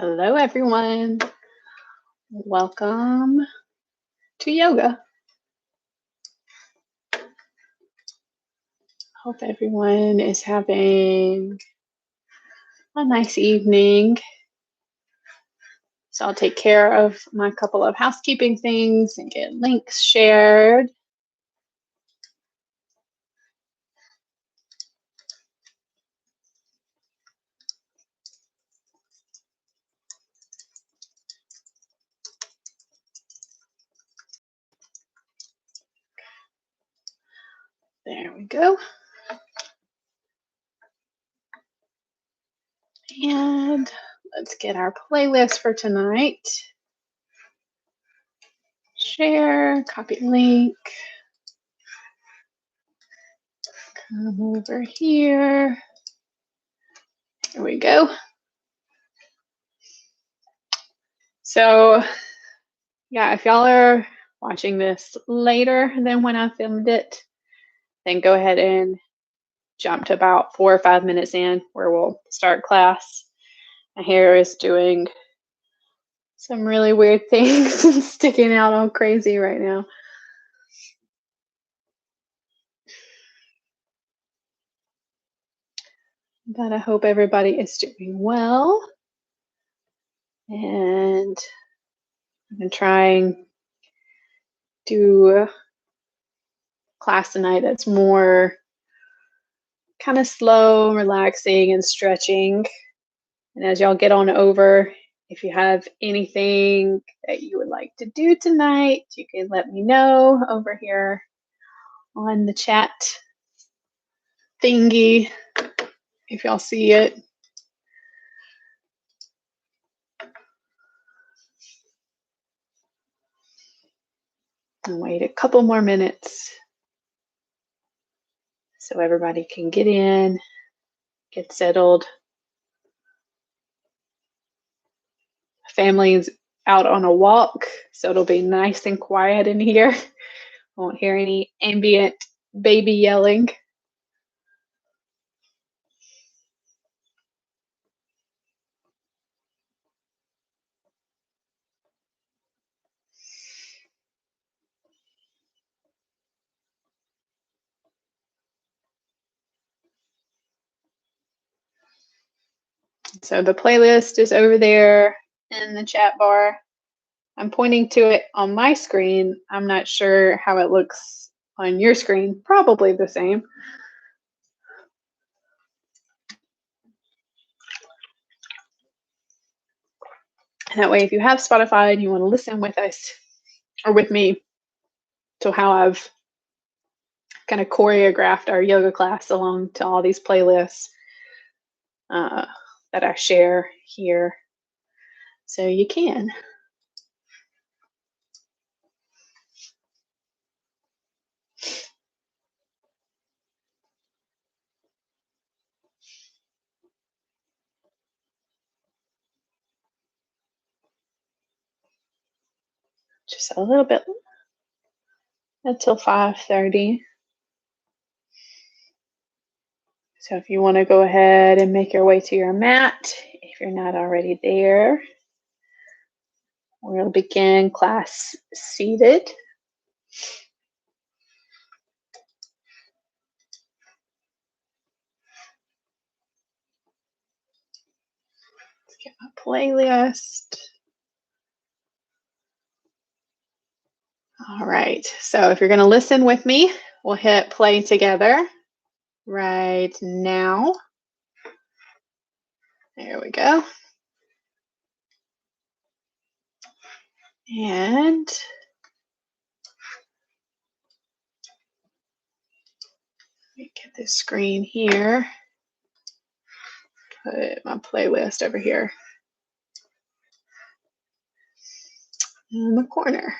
Hello, everyone. Welcome to yoga. Hope everyone is having a nice evening. So I'll take care of my couple of housekeeping things and get links shared. There we go. And let's get our playlist for tonight. Share, copy link. Come over here. There we go. So, yeah, if y'all are watching this later than when I filmed it, then go ahead and jump to about 4 or 5 minutes in where we'll start class. My hair is doing some really weird things, sticking out all crazy right now. But I hope everybody is doing well. And I'm going to try and do a class tonight that's more kind of slow, relaxing, and stretching. And as y'all get on over, if you have anything that you would like to do tonight, you can let me know over here on the chat thingy, if y'all see it. I'll wait a couple more minutes so everybody can get in, get settled. Family's out on a walk, so it'll be nice and quiet in here. Won't hear any ambient baby yelling. So the playlist is over there in the chat bar. I'm pointing to it on my screen. I'm not sure how it looks on your screen. Probably the same. And that way, if you have Spotify and you want to listen with us or with me to how I've kind of choreographed our yoga class along to all these playlists that I share here, so you can. Just a little bit until 5:30. So if you want to go ahead and make your way to your mat, if you're not already there, we'll begin class seated. Let's get my playlist. All right, so if you're going to listen with me, we'll hit play together right now. There we go. And let me get this screen here. Put my playlist over here in the corner.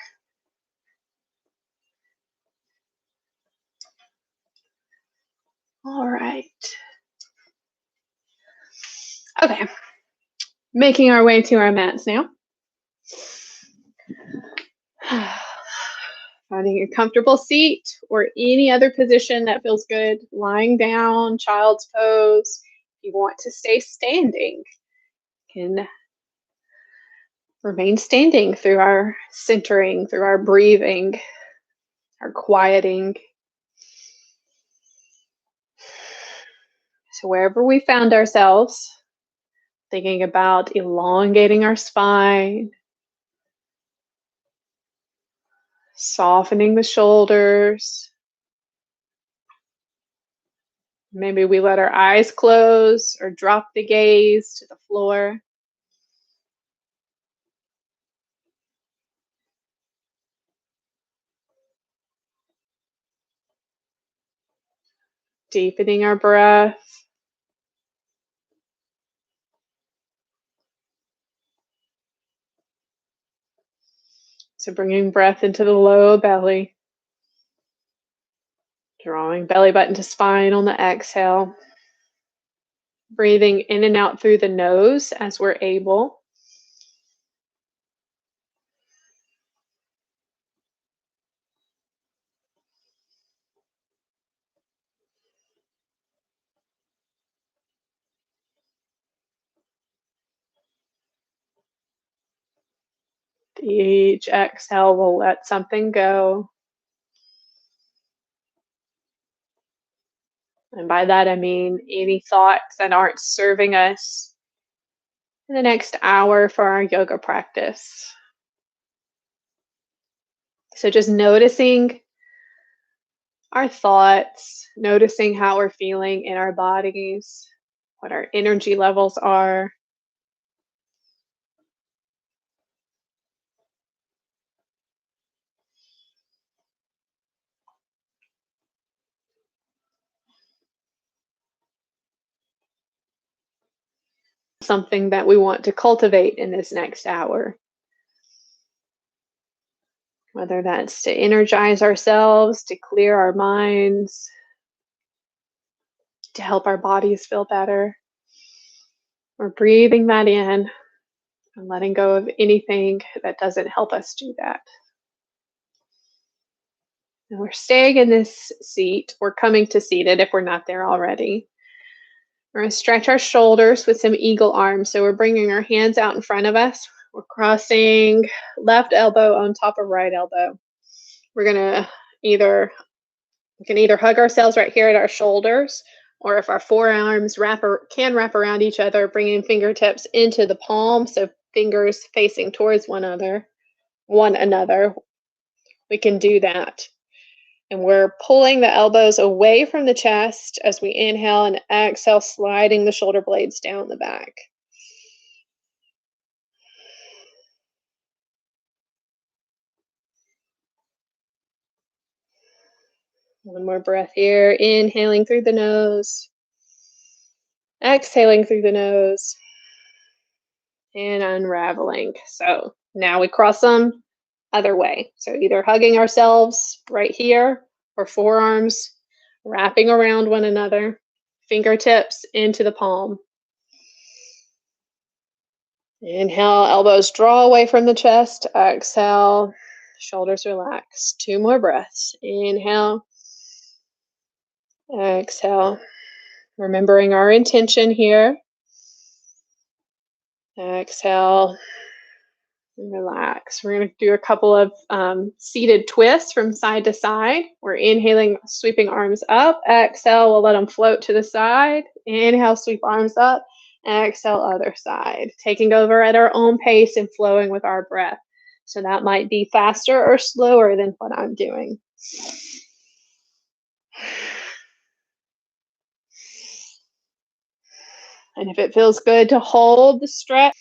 All right. Okay. Making our way to our mats now. Finding a comfortable seat or any other position that feels good. Lying down, child's pose. If you want to stay standing, you can Remain standing through our centering, through our breathing, our quieting. So, wherever we found ourselves, thinking about elongating our spine, softening the shoulders. Maybe we let our eyes close or drop the gaze to the floor. Deepening our breath. So bringing breath into the low belly. Drawing belly button to spine on the exhale. Breathing in and out through the nose as we're able. Each exhale, we'll let something go. And by that, I mean any thoughts that aren't serving us in the next hour for our yoga practice. So just noticing our thoughts, noticing how we're feeling in our bodies, what our energy levels are. Something that we want to cultivate in this next hour. Whether that's to energize ourselves, to clear our minds, to help our bodies feel better. We're breathing that in and letting go of anything that doesn't help us do that. And we're staying in this seat. We're coming to seated if we're not there already. We're going to stretch our shoulders with some eagle arms. So we're bringing our hands out in front of us. We're crossing left elbow on top of right elbow. We're going to we can either hug ourselves right here at our shoulders, or if our forearms can wrap around each other, bringing fingertips into the palm, so fingers facing towards one another. We can do that. And we're pulling the elbows away from the chest as we inhale and exhale, sliding the shoulder blades down the back. One more breath here, inhaling through the nose, exhaling through the nose, and unraveling. So now we cross them other way. So either hugging ourselves right here or forearms wrapping around one another, fingertips into the palm. Inhale, elbows draw away from the chest. Exhale, shoulders relax. 2 more breaths. Inhale, exhale. Remembering our intention here. Exhale, and relax. We're going to do a couple of seated twists from side to side. We're inhaling, sweeping arms up. Exhale, we'll let them float to the side. Inhale, sweep arms up. Exhale, other side. Taking over at our own pace and flowing with our breath. So that might be faster or slower than what I'm doing. And if it feels good to hold the stretch,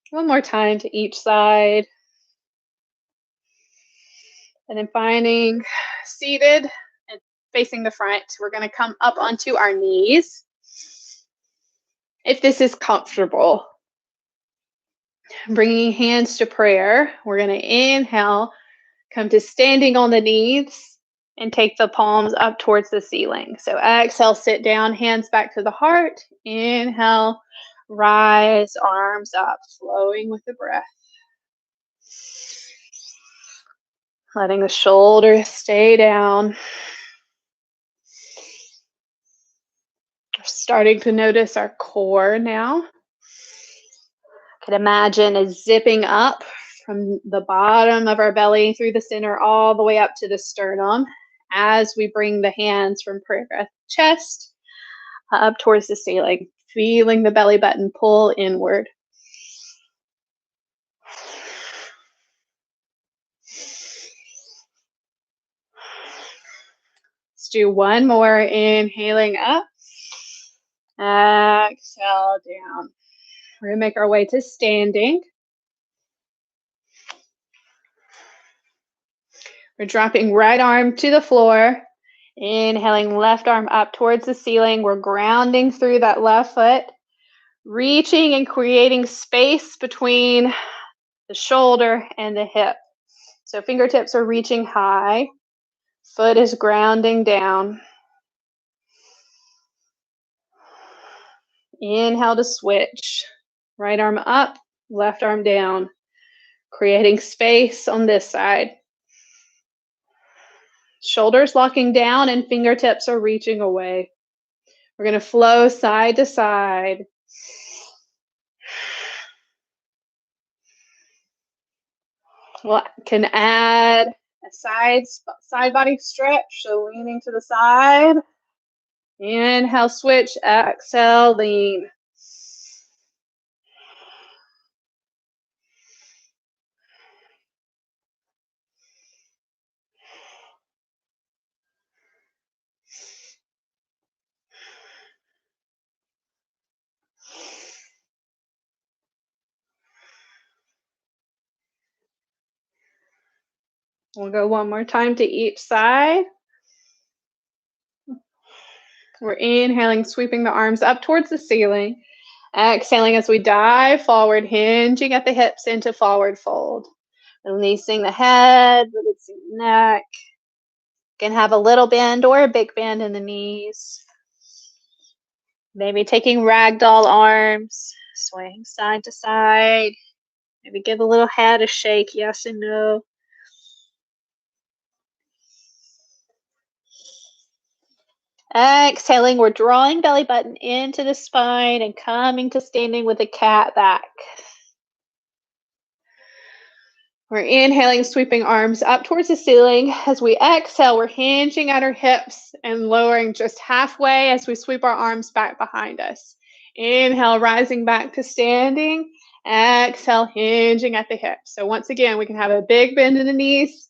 one more time to each side. And then finding seated and facing the front, we're going to come up onto our knees. If this is comfortable, bringing hands to prayer, we're going to inhale, come to standing on the knees, and take the palms up towards the ceiling. So exhale, sit down, hands back to the heart. Inhale, rise, arms up, flowing with the breath. Letting the shoulders stay down. Starting to notice our core now. Could imagine it zipping up from the bottom of our belly through the center all the way up to the sternum as we bring the hands from prayer breath chest up towards the ceiling, feeling the belly button pull inward. Let's do one more, inhaling up, exhale down. We're going to make our way to standing. We're dropping right arm to the floor, inhaling left arm up towards the ceiling. We're grounding through that left foot, reaching and creating space between the shoulder and the hip. So fingertips are reaching high, foot is grounding down. Inhale to switch. Right arm up, left arm down, creating space on this side. Shoulders locking down and fingertips are reaching away. We're going to flow side to side. Well, can add a side body stretch, so leaning to the side. Inhale, switch, exhale, lean. We'll go one more time to each side. We're inhaling, sweeping the arms up towards the ceiling. Exhaling as we dive forward, hinging at the hips into forward fold. Releasing the head, releasing the neck. You can have a little bend or a big bend in the knees. Maybe taking ragdoll arms, swaying side to side. Maybe give a little head a shake, yes and no. Exhaling, we're drawing belly button into the spine and coming to standing with a cat back. We're inhaling, sweeping arms up towards the ceiling. As we exhale, we're hinging at our hips and lowering just halfway as we sweep our arms back behind us. Inhale, rising back to standing. Exhale, hinging at the hips. So once again, we can have a big bend in the knees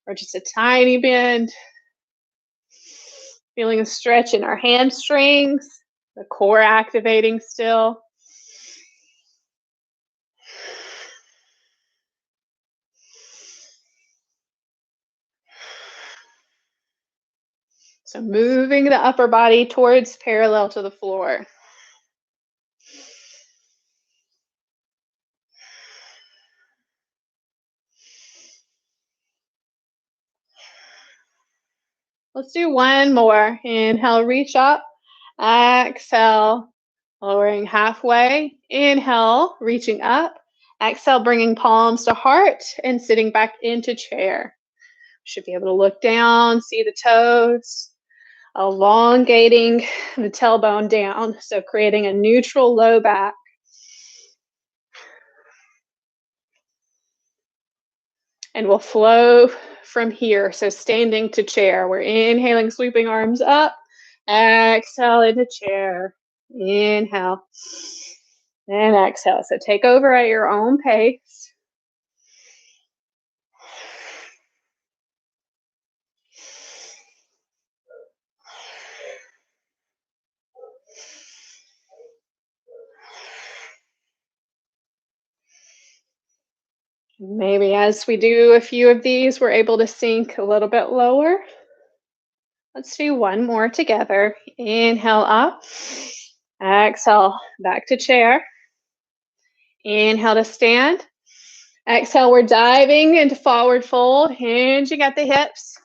or just a tiny bend. Feeling a stretch in our hamstrings, the core activating still. So moving the upper body towards parallel to the floor. Let's do one more. Inhale, reach up. Exhale, lowering halfway. Inhale, reaching up. Exhale, bringing palms to heart and sitting back into chair. Should be able to look down, see the toes. Elongating the tailbone down, so creating a neutral low back. And we'll flow from here, so standing to chair. We're inhaling, sweeping arms up. Exhale into chair. Inhale. And exhale. So take over at your own pace. Maybe as we do a few of these, we're able to sink a little bit lower. Let's do one more together. Inhale up. Exhale, back to chair. Inhale to stand. Exhale, we're diving into forward fold, hinging at the hips.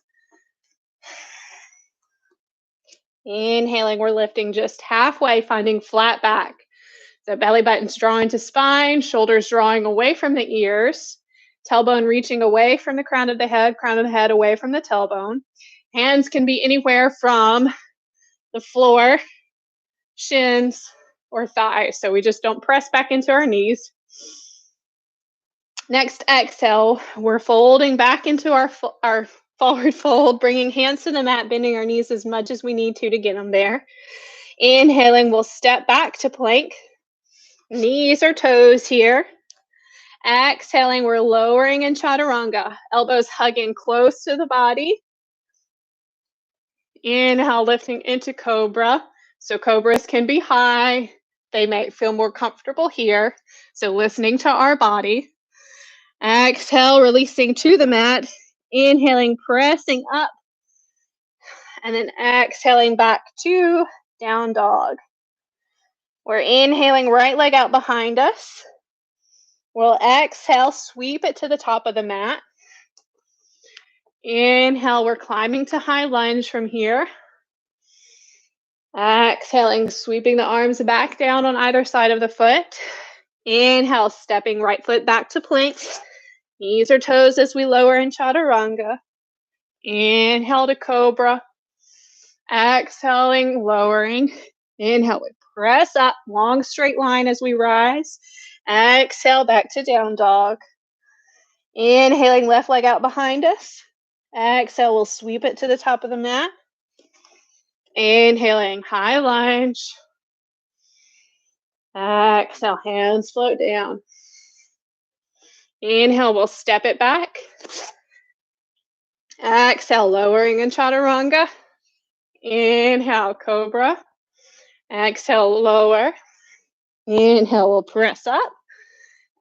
Inhaling, we're lifting just halfway, finding flat back. So belly button's drawing to spine, shoulders drawing away from the ears, tailbone reaching away from the crown of the head away from the tailbone. Hands can be anywhere from the floor shins, or thighs. So we just don't press back into our knees. Next exhale, we're folding back into our forward fold, bringing hands to the mat, bending our knees as much as we need to get them there. Inhaling, we'll step back to plank. Knees or toes here. Exhaling, we're lowering in chaturanga. Elbows hugging close to the body. Inhale, lifting into cobra. So cobras can be high. They may feel more comfortable here. So listening to our body. Exhale, releasing to the mat. Inhaling, pressing up. And then exhaling back to down dog. We're inhaling, right leg out behind us. We'll exhale, sweep it to the top of the mat. Inhale, we're climbing to high lunge from here. Exhaling, sweeping the arms back down on either side of the foot. Inhale, stepping right foot back to plank. Knees or toes as we lower in chaturanga. Inhale to cobra. Exhaling, lowering. Inhale, we press up, long straight line as we rise. Exhale, back to down dog. Inhaling, left leg out behind us. Exhale, we'll sweep it to the top of the mat. Inhaling, high lunge. Exhale, hands float down. Inhale, we'll step it back. Exhale, lowering in chaturanga. Inhale, cobra. Exhale, lower. Inhale, we'll press up.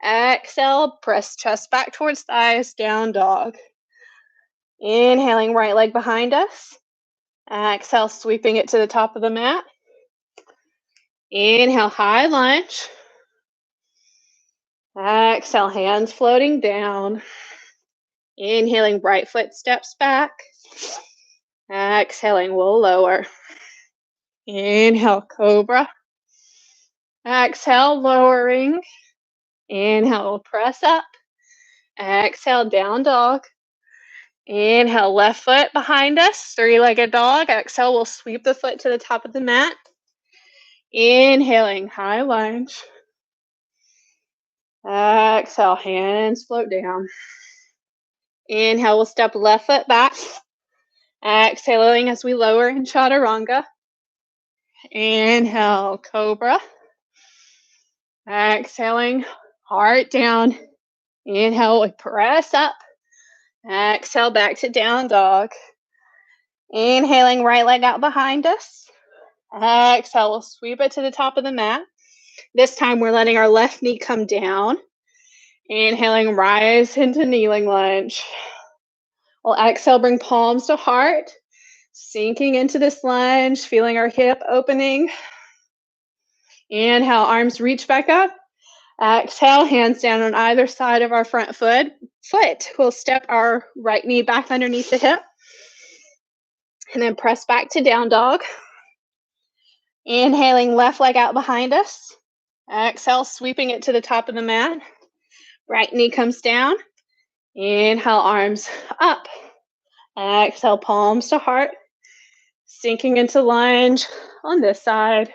Exhale, press chest back towards thighs, down dog. Inhaling, right leg behind us. Exhale, sweeping it to the top of the mat. Inhale, high lunge. Exhale, hands floating down. Inhaling, right foot steps back. Exhaling, we'll lower. Inhale, cobra. Exhale, lowering. Inhale, we'll press up. Exhale, down dog. Inhale, left foot behind us, three-legged dog. Exhale, we'll sweep the foot to the top of the mat. Inhaling, high lunge. Exhale, hands float down. Inhale, we'll step left foot back. Exhaling as we lower in chaturanga. Inhale, cobra. Exhaling, heart down. Inhale, we press up. Exhale, back to down dog. Inhaling, right leg out behind us. Exhale, we'll sweep it to the top of the mat. This time we're letting our left knee come down. Inhaling, rise into kneeling lunge. We'll exhale, bring palms to heart. Sinking into this lunge, feeling our hip opening. Inhale, arms reach back up. Exhale, hands down on either side of our front foot. We'll step our right knee back underneath the hip. And then press back to down dog. Inhaling, left leg out behind us. Exhale, sweeping it to the top of the mat. Right knee comes down. Inhale, arms up. Exhale, palms to heart. Sinking into lunge on this side.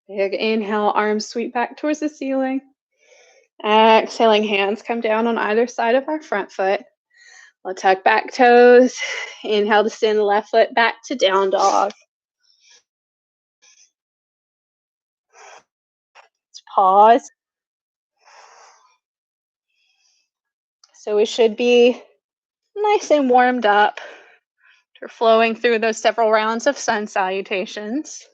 Big inhale, arms sweep back towards the ceiling. Exhaling, hands come down on either side of our front foot. We'll tuck back toes. Inhale to send the left foot back to down dog. Let's pause. So we should be nice and warmed up. We're flowing through those several rounds of sun salutations.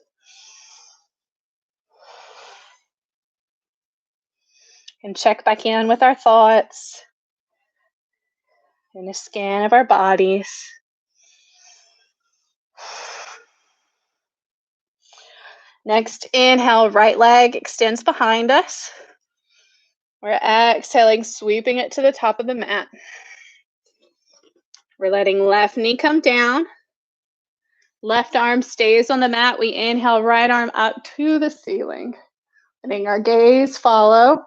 And check back in with our thoughts and a scan of our bodies. Next, inhale, right leg extends behind us. We're exhaling, sweeping it to the top of the mat. We're letting left knee come down. Left arm stays on the mat. We inhale, right arm up to the ceiling. Letting our gaze follow.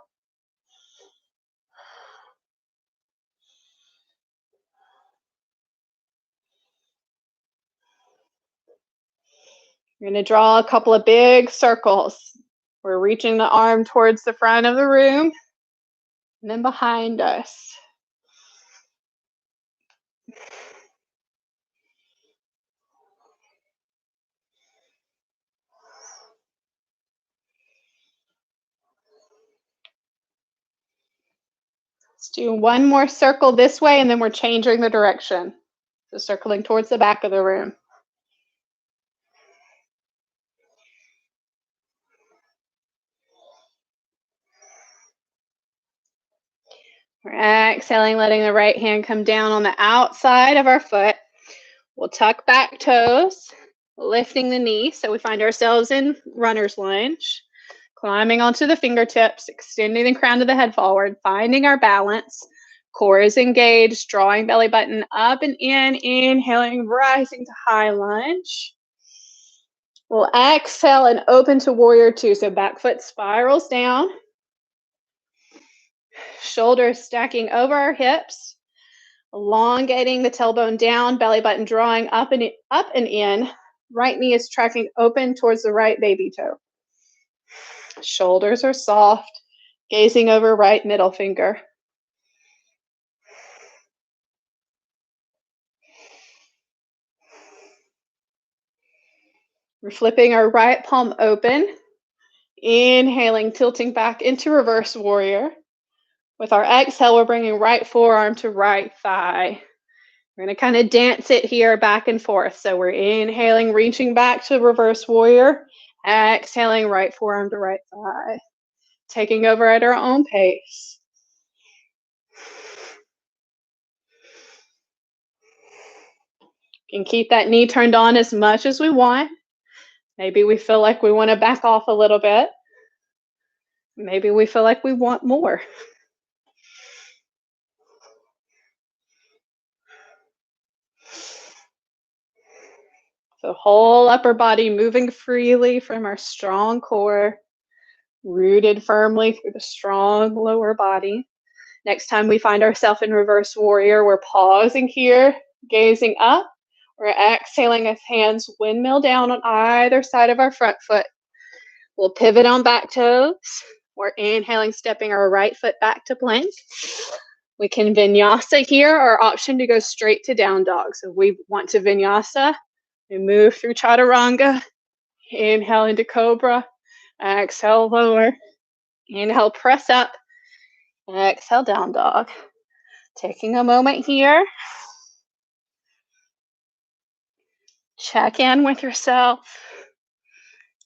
We're going to draw a couple of big circles. We're reaching the arm towards the front of the room and then behind us. Let's do one more circle this way, and then we're changing the direction. So circling towards the back of the room. We're exhaling, letting the right hand come down on the outside of our foot. We'll tuck back toes, lifting the knee so we find ourselves in runner's lunge. Climbing onto the fingertips, extending the crown of the head forward, finding our balance. Core is engaged, drawing belly button up and in, inhaling, rising to high lunge. We'll exhale and open to warrior two. So back foot spirals down. Shoulders stacking over our hips. Elongating the tailbone down, belly button drawing up and in. Right knee is tracking open towards the right baby toe. Shoulders are soft, gazing over right middle finger. We're flipping our right palm open, inhaling, tilting back into reverse warrior. With our exhale, we're bringing right forearm to right thigh. We're going to kind of dance it here back and forth. So we're inhaling, reaching back to reverse warrior, exhaling, right forearm to right thigh. Taking over at our own pace. You can keep that knee turned on as much as we want. Maybe we feel like we want to back off a little bit. Maybe we feel like we want more. So whole upper body moving freely from our strong core, rooted firmly through the strong lower body. Next time we find ourselves in reverse warrior, we're pausing here, gazing up. We're exhaling as hands windmill down on either side of our front foot. We'll pivot on back toes. We're inhaling, stepping our right foot back to plank. We can vinyasa here, or option to go straight to down dog. So if we want to vinyasa, we move through chaturanga. Inhale into cobra. Exhale, lower. Inhale, press up. Exhale, down dog. Taking a moment here. Check in with yourself.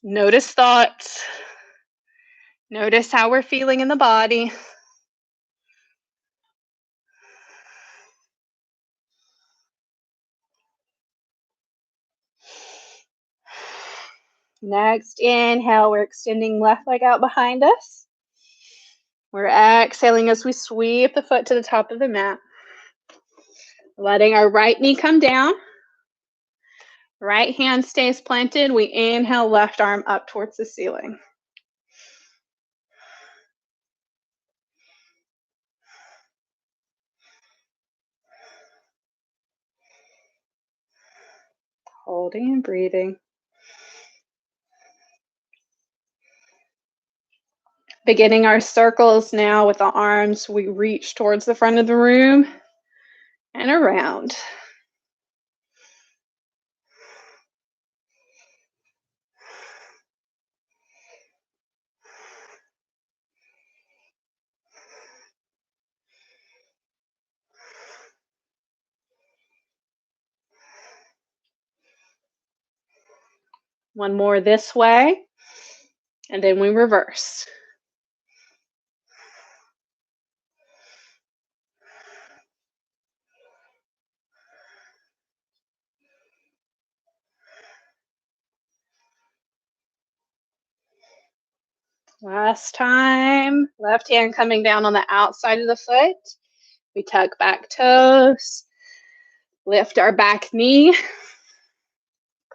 Notice thoughts. Notice how we're feeling in the body. Next inhale, we're extending left leg out behind us. We're exhaling as we sweep the foot to the top of the mat. Letting our right knee come down. Right hand stays planted. We inhale, left arm up towards the ceiling. Holding and breathing. Beginning our circles now with the arms, we reach towards the front of the room and around. One more this way, and then we reverse. Last time, left hand coming down on the outside of the foot. We tuck back toes, lift our back knee,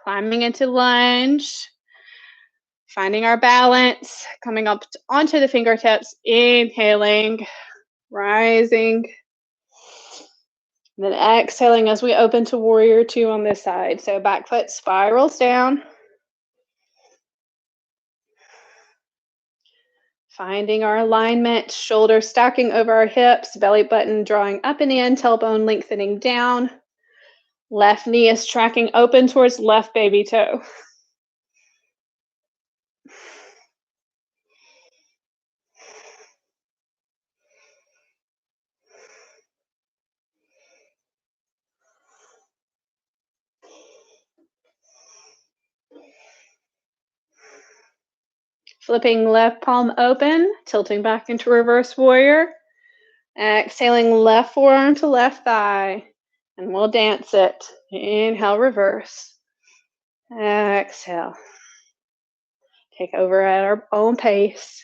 climbing into lunge, finding our balance, coming up onto the fingertips, inhaling, rising, and then exhaling as we open to warrior two on this side. So back foot spirals down, Finding our alignment, shoulders stacking over our hips, belly button drawing up and in, tailbone lengthening down. Left knee is tracking open towards left baby toe. Flipping left palm open, tilting back into reverse warrior. Exhaling left forearm to left thigh. And we'll dance it. Inhale, reverse. Exhale. Take over at our own pace.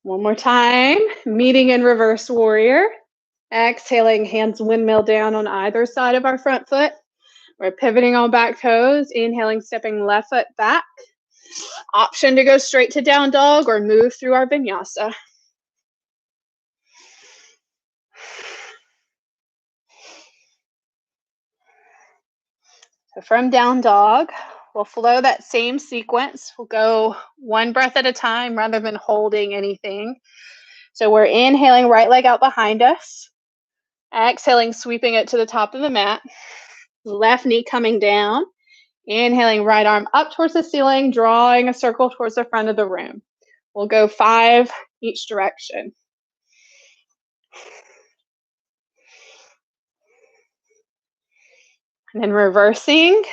One more time, meeting in reverse warrior. Exhaling, hands windmill down on either side of our front foot. We're pivoting on back toes. Inhaling, stepping left foot back. Option to go straight to down dog or move through our vinyasa. So from down dog, we'll flow that same sequence. We'll go one breath at a time rather than holding anything. So we're inhaling, right leg out behind us. Exhaling, sweeping it to the top of the mat. Left knee coming down. Inhaling, right arm up towards the ceiling, drawing a circle towards the front of the room. We'll go 5 each direction. And then reversing.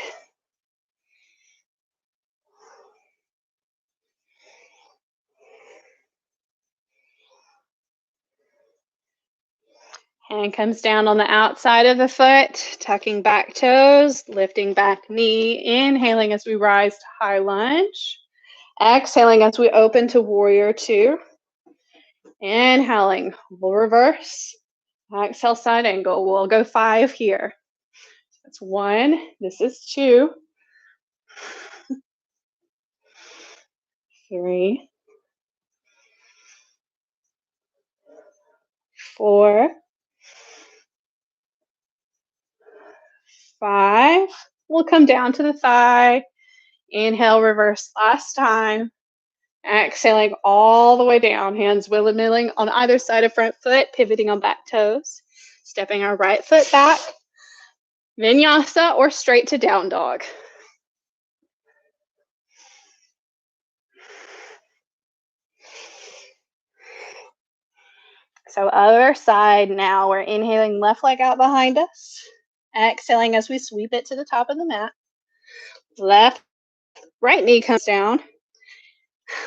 Hand comes down on the outside of the foot, tucking back toes, lifting back knee, inhaling as we rise to high lunge. Exhaling as we open to warrior 2. Inhaling, we'll reverse. Exhale, side angle. We'll go 5 here. That's 1. This is 2. 3. 4. 5. We'll come down to the thigh. Inhale, reverse last time. Exhaling all the way down. Hands windmilling on either side of front foot, pivoting on back toes. Stepping our right foot back. Vinyasa or straight to down dog. So other side now. We're inhaling, left leg out behind us. Exhaling as we sweep it to the top of the mat. Right knee comes down.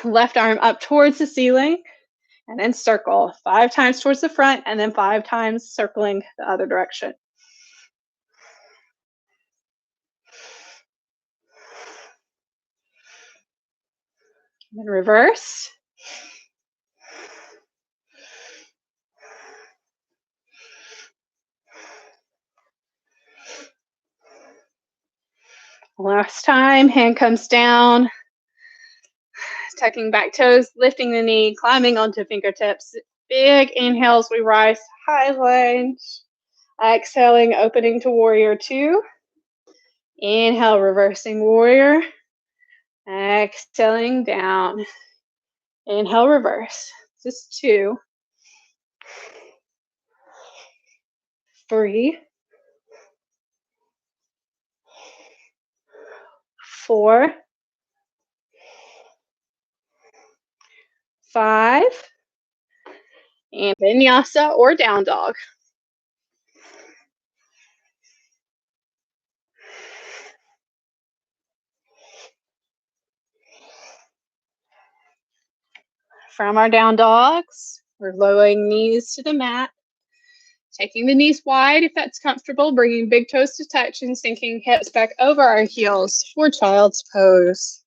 Left arm up towards the ceiling. And then circle 5 times towards the front and then 5 times circling the other direction. And then reverse. Last time, hand comes down, tucking back toes, lifting the knee, climbing onto fingertips. Big inhales, we rise to high lunge. Exhaling, opening to warrior 2. Inhale, reversing warrior. Exhaling down. Inhale, reverse. This is 2. 3. 4. 5. And vinyasa or down dog. From our down dogs, we're lowering knees to the mat. Taking the knees wide if that's comfortable, bringing big toes to touch and sinking hips back over our heels for child's pose.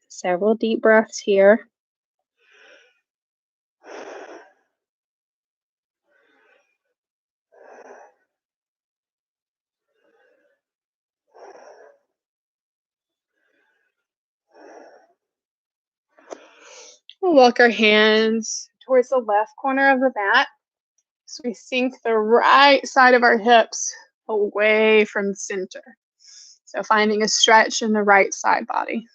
Several deep breaths here. We'll walk our hands towards the left corner of the mat. So we sink the right side of our hips away from center. So finding a stretch in the right side body.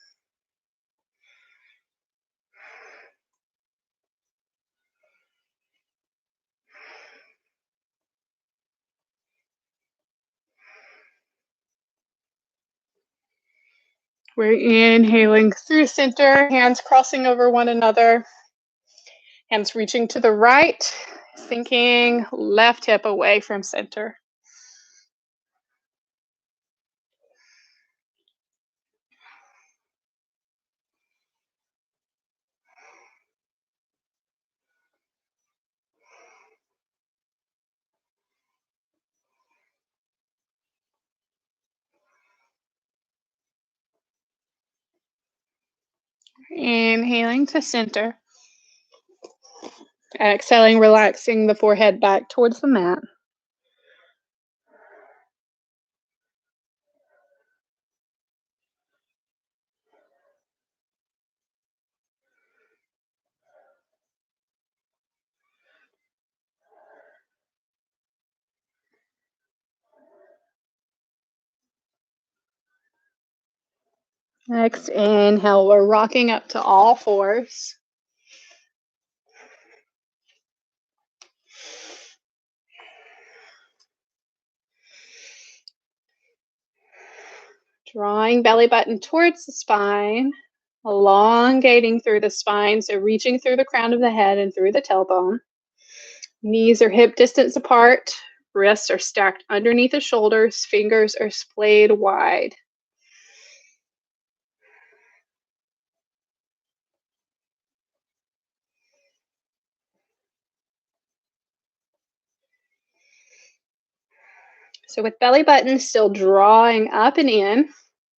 We're inhaling through center, hands crossing over one another. Hands reaching to the right, sinking left hip away from center. Inhaling to center. Exhaling, relaxing the forehead back towards the mat. Next inhale, we're rocking up to all fours. Drawing belly button towards the spine, elongating through the spine, so reaching through the crown of the head and through the tailbone. Knees are hip distance apart, wrists are stacked underneath the shoulders, fingers are splayed wide. So with belly button still drawing up and in,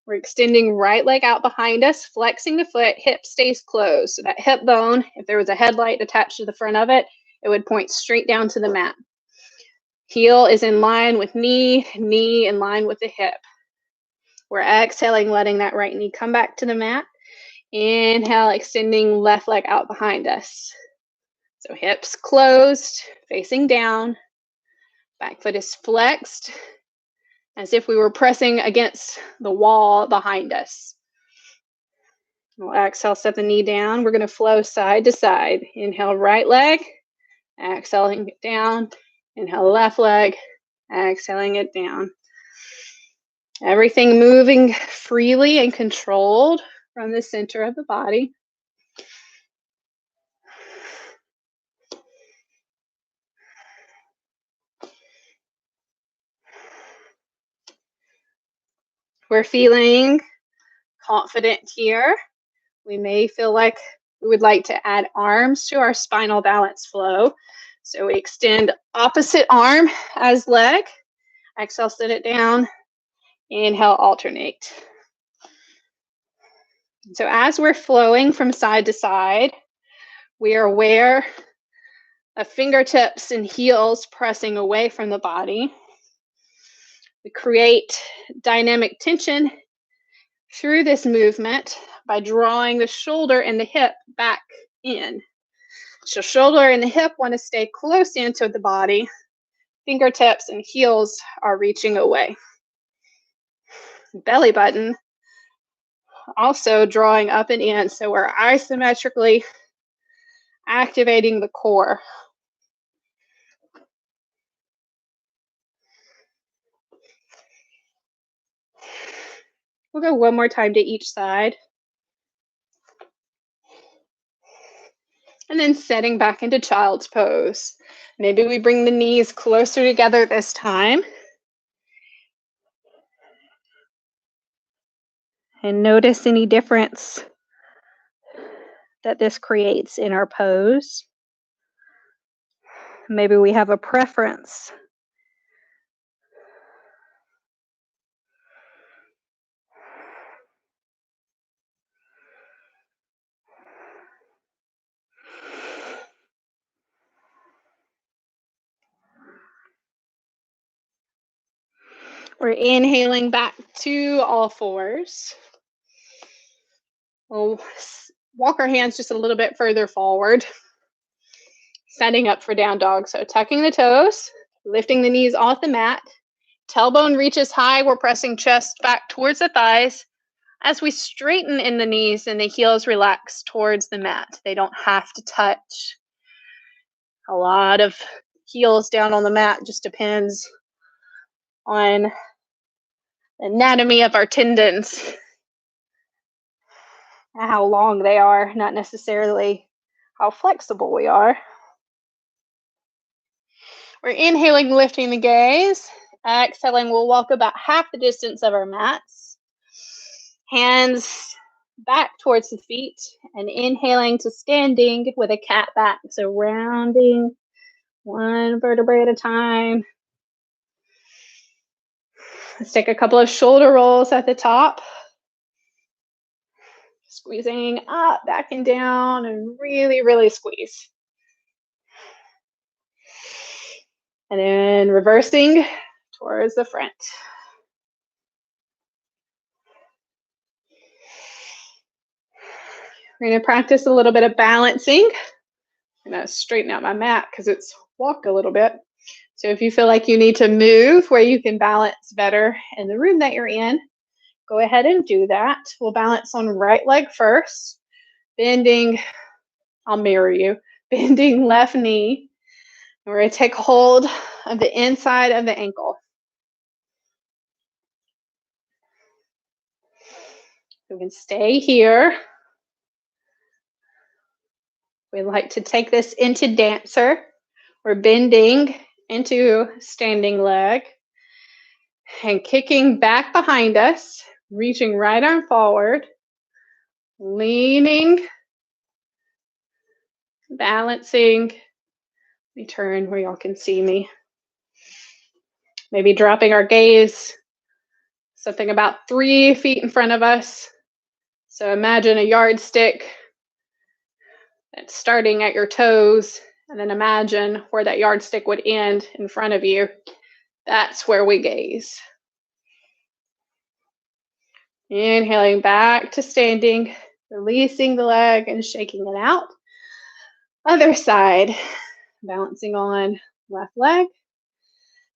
we're extending right leg out behind us, flexing the foot, hip stays closed. So that hip bone, if there was a headlight attached to the front of it, it would point straight down to the mat. Heel is in line with knee, knee in line with the hip. We're exhaling, letting that right knee come back to the mat. Inhale, extending left leg out behind us. So hips closed, facing down. Back foot is flexed, as if we were pressing against the wall behind us. We'll exhale, set the knee down. We're going to flow side to side. Inhale, right leg. Exhaling it down. Inhale, left leg. Exhaling it down. Everything moving freely and controlled from the center of the body. We're feeling confident here. We may feel like we would like to add arms to our spinal balance flow. So we extend opposite arm as leg. Exhale, sit it down. Inhale, alternate. So as we're flowing from side to side, we are aware of fingertips and heels pressing away from the body. We create dynamic tension through this movement by drawing the shoulder and the hip back in. So shoulder and the hip want to stay close into the body. Fingertips and heels are reaching away. Belly button also drawing up and in, so we're isometrically activating the core. We'll go one more time to each side. And then setting back into child's pose. Maybe we bring the knees closer together this time. And notice any difference that this creates in our pose. Maybe we have a preference. We're inhaling back to all fours. We'll walk our hands just a little bit further forward, setting up for down dog. So tucking the toes, lifting the knees off the mat, tailbone reaches high, we're pressing chest back towards the thighs. As we straighten in the knees and the heels relax towards the mat, they don't have to touch. A lot of heels down on the mat just depends on the anatomy of our tendons, how long they are, not necessarily how flexible we are. We're inhaling, lifting the gaze. Exhaling, we'll walk about half the distance of our mats. Hands back towards the feet, and inhaling to standing with a cat back. So rounding one vertebrae at a time. Let's take a couple of shoulder rolls at the top. Squeezing up, back and down, and really, really squeeze. And then reversing towards the front. We're going to practice a little bit of balancing. I'm going to straighten out my mat because it's walked a little bit. So if you feel like you need to move where you can balance better in the room that you're in, go ahead and do that. We'll balance on right leg first, bending, I'll mirror you, bending left knee. And we're going to take hold of the inside of the ankle. We can stay here. We like to take this into dancer. We're bending into standing leg and kicking back behind us, reaching right arm forward, leaning, balancing. Let me turn where y'all can see me. Maybe dropping our gaze, something about 3 feet in front of us. So imagine a yardstick that's starting at your toes, and then imagine where that yardstick would end in front of you. That's where we gaze. Inhaling back to standing, releasing the leg and shaking it out. Other side, balancing on left leg.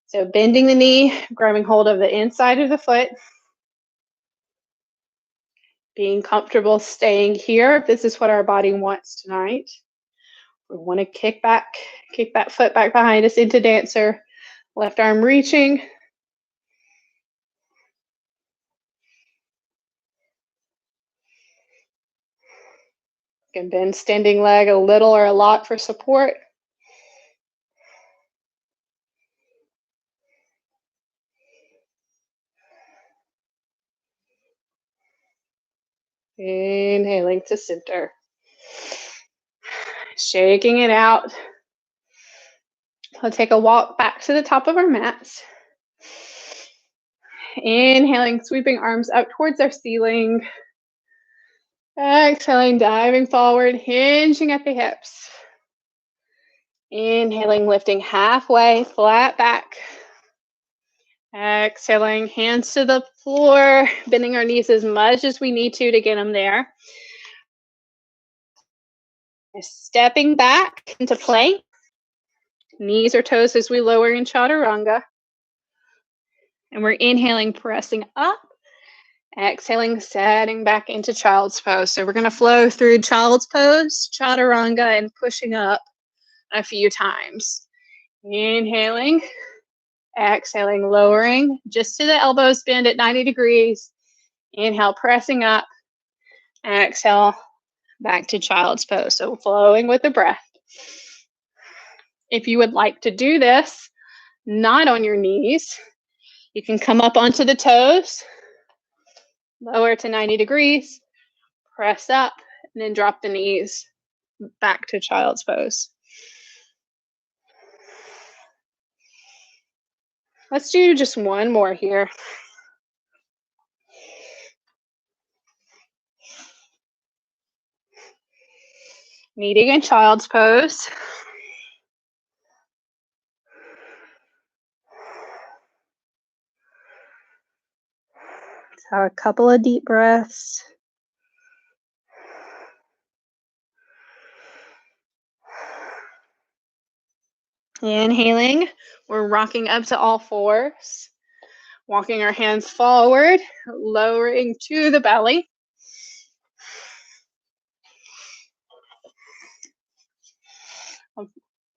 So bending the knee, grabbing hold of the inside of the foot. Being comfortable staying here if this is what our body wants tonight. We want to kick that foot back behind us into dancer. Left arm reaching. You can bend standing leg a little or a lot for support. Inhaling to center. Shaking it out. We'll take a walk back to the top of our mats. Inhaling, sweeping arms up towards our ceiling. Exhaling, diving forward, hinging at the hips. Inhaling, lifting halfway, flat back. Exhaling, hands to the floor, bending our knees as much as we need to get them there. Stepping back into plank. Knees or toes as we lower in chaturanga. And we're inhaling, pressing up. Exhaling, setting back into child's pose. So we're going to flow through child's pose, chaturanga, and pushing up a few times. Inhaling, exhaling, lowering just to the elbows, bend at 90 degrees. Inhale, pressing up. Exhale, back to child's pose. So flowing with the breath. If you would like to do this, not on your knees, you can come up onto the toes, lower to 90 degrees, press up, and then drop the knees back to child's pose. Let's do just one more here. Meeting in child's pose. So a couple of deep breaths. Inhaling, we're rocking up to all fours, walking our hands forward, lowering to the belly.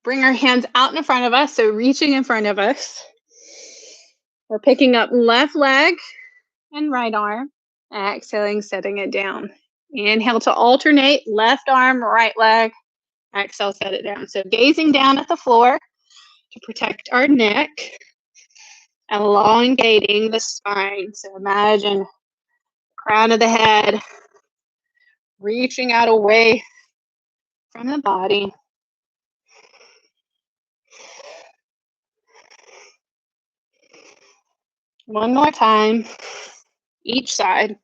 Bring our hands out in front of us, so reaching in front of us. We're picking up left leg and right arm. Exhaling, setting it down. Inhale to alternate left arm, right leg. Exhale, set it down. So gazing down at the floor to protect our neck, elongating the spine. So imagine crown of the head reaching out away from the body. One more time, each side.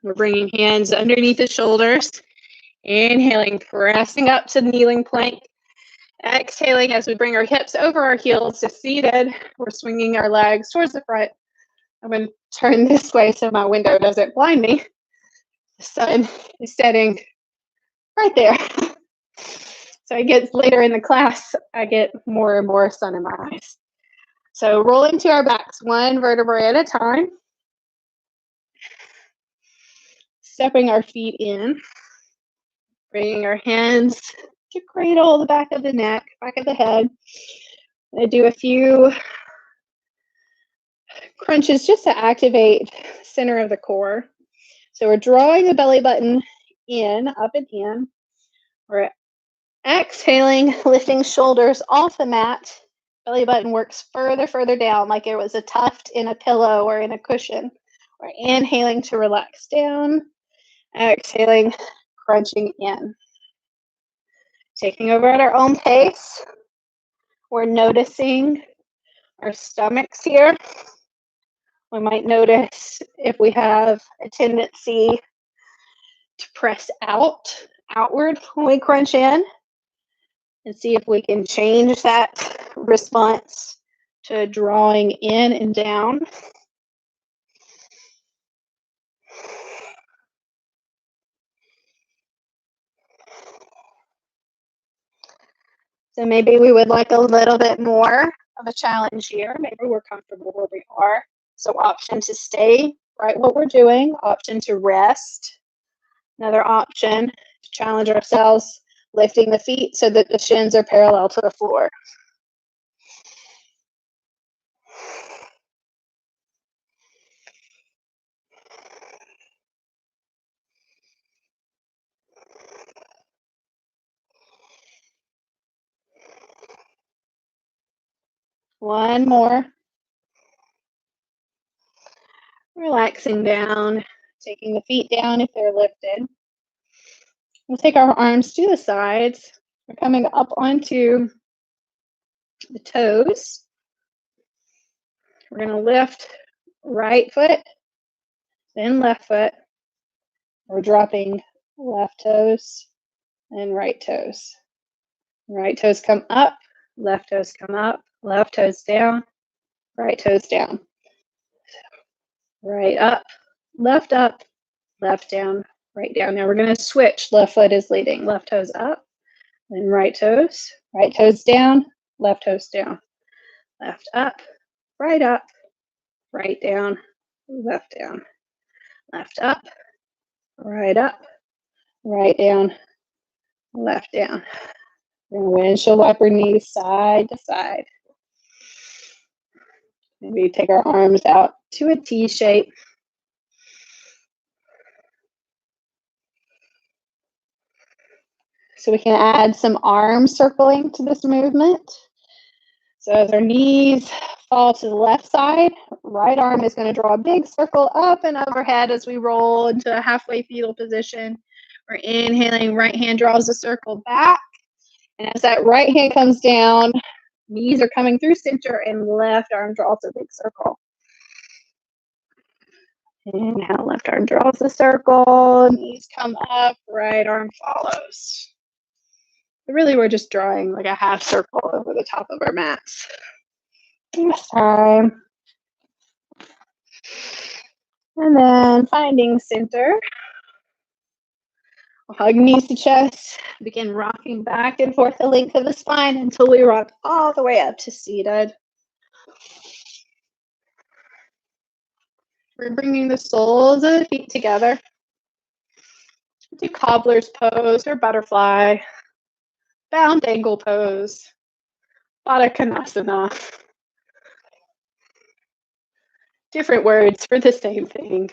We're bringing hands underneath the shoulders. Inhaling, pressing up to kneeling plank. Exhaling as we bring our hips over our heels to seated. We're swinging our legs towards the front. I'm going to turn this way so my window doesn't blind me. The sun is setting right there. So I get later in the class, I get more and more sun in my eyes. So rolling to our backs, one vertebrae at a time. Stepping our feet in. Bringing our hands to cradle the back of the neck, back of the head. I'm going to do a few crunches just to activate center of the core. So we're drawing the belly button in, up and in. We're exhaling, lifting shoulders off the mat. Belly button works further down, like it was a tuft in a pillow or in a cushion. We're inhaling to relax down. Exhaling, crunching in. Taking over at our own pace. We're noticing our stomachs here. We might notice if we have a tendency to press outward when we crunch in, and see if we can change that response to drawing in and down. So maybe we would like a little bit more of a challenge here. Maybe we're comfortable where we are. So option to stay right what we're doing, option to rest. Another option to challenge ourselves, lifting the feet so that the shins are parallel to the floor. One more. Relaxing down, taking the feet down if they're lifted. We'll take our arms to the sides. We're coming up onto the toes. We're going to lift right foot, then left foot. We're dropping left toes and right toes. Right toes come up, left toes come up, left toes down, right toes down. Right up, left down, right down. Now we're going to switch. Left foot is leading. Left toes up, then right toes down, left toes down. Left up, right down, left down. Left up, right down, left down. We're going to windshield wiper knees side to side. Maybe take our arms out to a T shape. So we can add some arm circling to this movement. So as our knees fall to the left side, right arm is going to draw a big circle up and overhead as we roll into a halfway fetal position. We're inhaling, right hand draws a circle back. And as that right hand comes down, knees are coming through center and left arm draws a big circle. Inhale, left arm draws the circle, knees come up, right arm follows. But really, we're just drawing like a half circle over the top of our mats. This time. And then finding center. Hug knees to chest. Begin rocking back and forth the length of the spine until we rock all the way up to seated. We're bringing the soles of the feet together. Do cobbler's pose or butterfly, bound angle pose, Baddha Konasana. Different words for the same thing.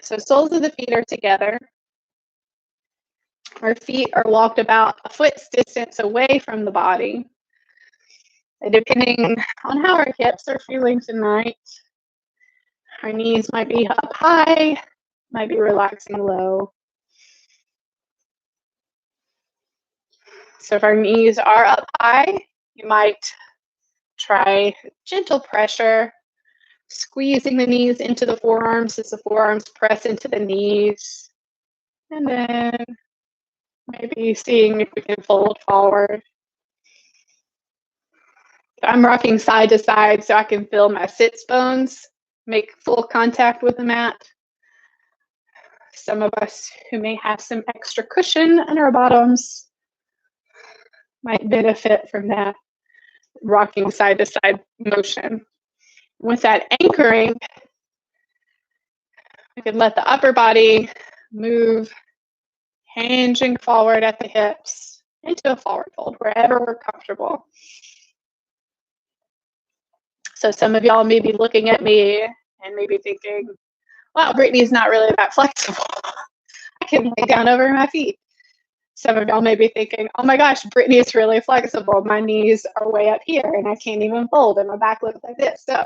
So soles of the feet are together. Our feet are walked about a foot's distance away from the body. And depending on how our hips are feeling tonight, our knees might be up high, might be relaxing low. So if our knees are up high, you might try gentle pressure, squeezing the knees into the forearms as the forearms press into the knees. And then maybe seeing if we can fold forward. I'm rocking side to side so I can feel my sits bones make full contact with the mat. Some of us who may have some extra cushion in our bottoms might benefit from that rocking side to side motion. With that anchoring, we can let the upper body move, hinging forward at the hips into a forward fold, wherever we're comfortable. So some of y'all may be looking at me and maybe thinking, wow, Brittany's not really that flexible. I can lay down over my feet. Some of y'all may be thinking, oh my gosh, Brittany's really flexible. My knees are way up here and I can't even fold and my back looks like this. So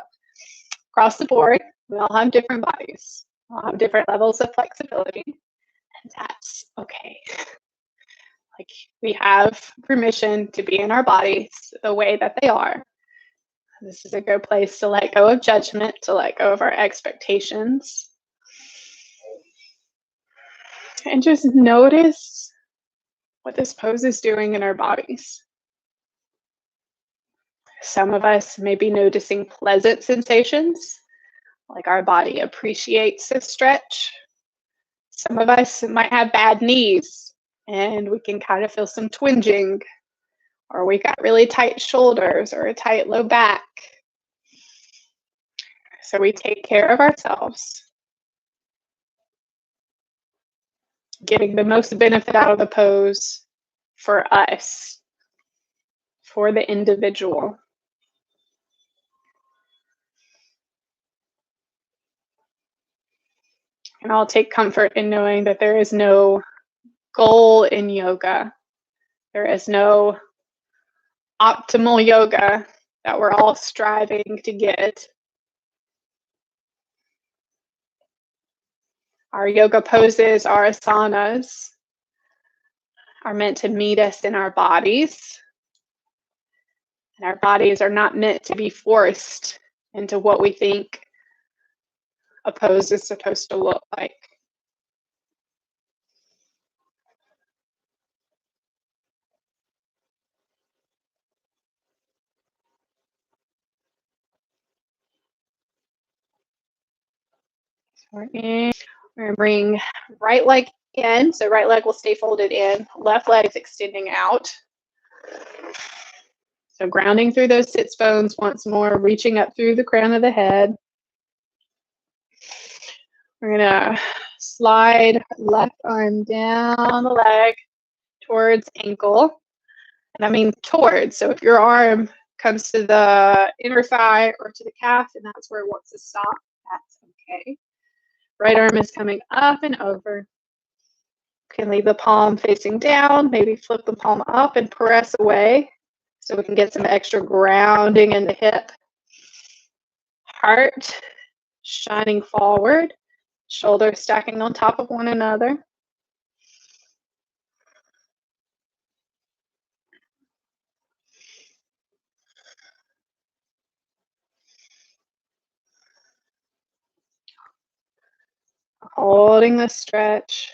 across the board, we all have different bodies. We all have different levels of flexibility, and that's okay. Like, we have permission to be in our bodies the way that they are. This is a good place to let go of judgment, to let go of our expectations. And just notice what this pose is doing in our bodies. Some of us may be noticing pleasant sensations, like our body appreciates a stretch. Some of us might have bad knees, and we can kind of feel some twinging, or we got really tight shoulders or a tight low back. So we take care of ourselves, getting the most benefit out of the pose for us, for the individual. And I'll take comfort in knowing that there is no goal in yoga. There is no optimal yoga that we're all striving to get. Our yoga poses, our asanas, are meant to meet us in our bodies. And our bodies are not meant to be forced into what we think a pose is supposed to look like. We're going to bring right leg in. So right leg will stay folded in. Left leg is extending out. So grounding through those sits bones once more, reaching up through the crown of the head. We're going to slide left arm down the leg towards ankle. And I mean towards. So if your arm comes to the inner thigh or to the calf and that's where it wants to stop, that's okay. Right arm is coming up and over. You can leave the palm facing down, maybe flip the palm up and press away so we can get some extra grounding in the hip. Heart shining forward, shoulders stacking on top of one another. Holding the stretch.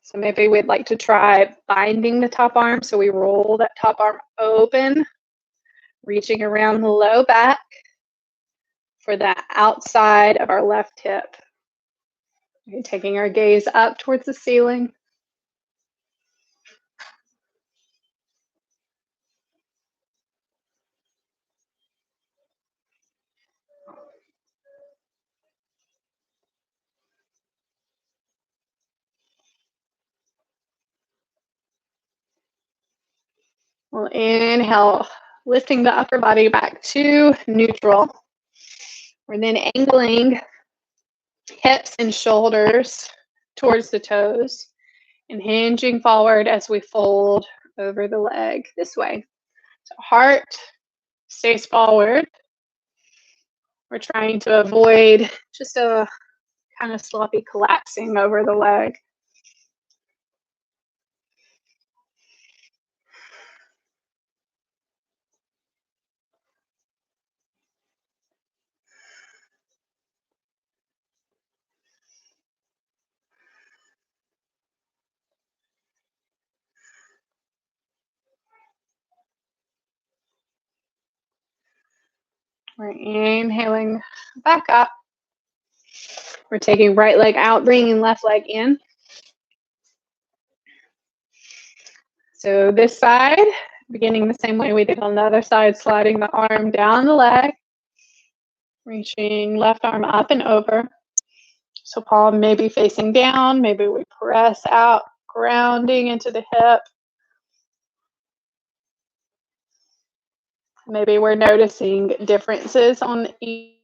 So maybe we'd like to try binding the top arm. So we roll that top arm open, reaching around the low back for the outside of our left hip. Okay, taking our gaze up towards the ceiling. We'll inhale, lifting the upper body back to neutral. We're then angling hips and shoulders towards the toes and hinging forward as we fold over the leg this way. So heart stays forward. We're trying to avoid just a kind of sloppy collapsing over the leg. We're inhaling back up. We're taking right leg out, bringing left leg in. So this side, beginning the same way we did on the other side, sliding the arm down the leg, reaching left arm up and over. So palm maybe facing down, maybe we press out, grounding into the hip. Maybe we're noticing differences on each